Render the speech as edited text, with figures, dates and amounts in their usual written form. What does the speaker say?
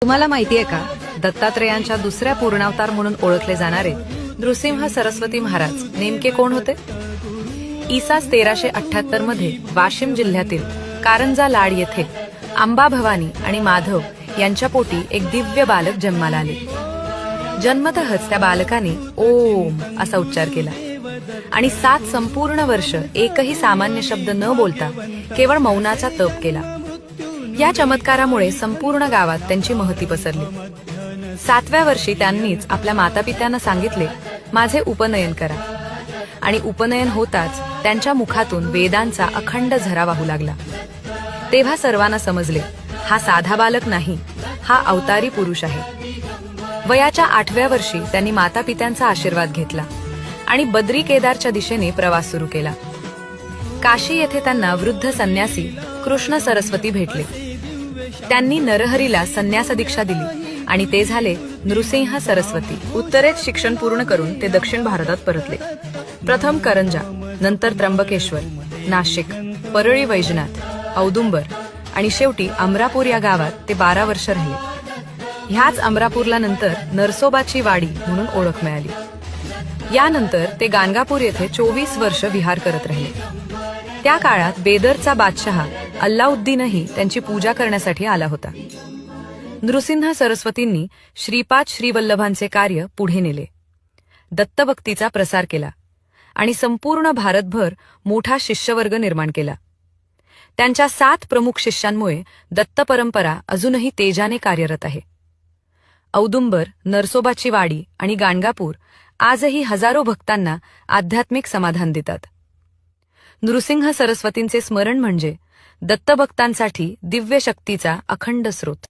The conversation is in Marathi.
तुम्हाला माहितीये का, दत्तात्रेयांच्या दुसऱ्या पूर्णावतार म्हणून ओळखले जाणारे नृसिंह सरस्वती महाराज नेमके कोण होते? ईसा 1378 मध्ये वाशिम जिल्ह्यातील कारंजा लाड येथे अंबा भवानी आणि माधव यांच्या पोटी एक दिव्य बालक जन्माला आले. जन्मतःच त्या बालकाने ओम असा उच्चार केला आणि 7 संपूर्ण वर्ष एकही सामान्य शब्द न बोलता केवळ मौनाचा तप केला. या चमत्कारामुळे संपूर्ण गावात त्यांची महती पसरली. 7व्या वर्षी त्यांनीच आपल्या मातापित्यांना सांगितले, माझे उपनयन करा. आणि उपनयन होताच त्यांच्या मुखातून वेदांचा अखंड झरा वाहू लागला. तेव्हा सर्वांना समजले, हा साधा बालक नाही, हा अवतारी पुरुष आहे. वयाच्या 8व्या वर्षी त्यांनी मातापित्यांचा आशीर्वाद घेतला आणि बद्री केदारच्या दिशेने प्रवास सुरू केला. काशी येथे त्यांना वृद्ध संन्यासी कृष्ण सरस्वती भेटले. त्यांनी नरहरीला संन्यास दीक्षा दिली आणि ते झाले नृसिंह सरस्वती. उत्तरेत शिक्षण पूर्ण करून ते दक्षिण भारतात परतले. प्रथम करंजा, नंतर त्र्यंबकेश्वर, नाशिक, परळी वैजनाथ, औदुंबर आणि शेवटी अमरापूर या गावात ते 12 वर्ष राहिले. ह्याच अमरापूरला नंतर नरसोबाची वाडी म्हणून ओळख मिळाली. यानंतर ते गाणगापूर येथे 24 वर्ष विहार करत राहिले. त्या काळात बेदरचा बादशहा अल्लाउद्दीनही त्यांची पूजा करण्यासाठी आला होता. नृसिंह सरस्वतींनी श्रीपाद श्रीवल्लभांचे कार्य पुढे नेले, दत्तभक्तीचा प्रसार केला आणि संपूर्ण भारतभर मोठा शिष्यवर्ग निर्माण केला. त्यांच्या 7 प्रमुख शिष्यांमुळे दत्त परंपरा अजूनही तेजाने कार्यरत आहे. औदुंबर, नरसोबाची वाडी आणि गाणगापूर आजही हजारो भक्तांना आध्यात्मिक समाधान देतात. नृसिंह सरस्वतींचे स्मरण म्हणजे दत्तभक्तांसाठी दिव्य शक्तीचा अखंड स्रोत.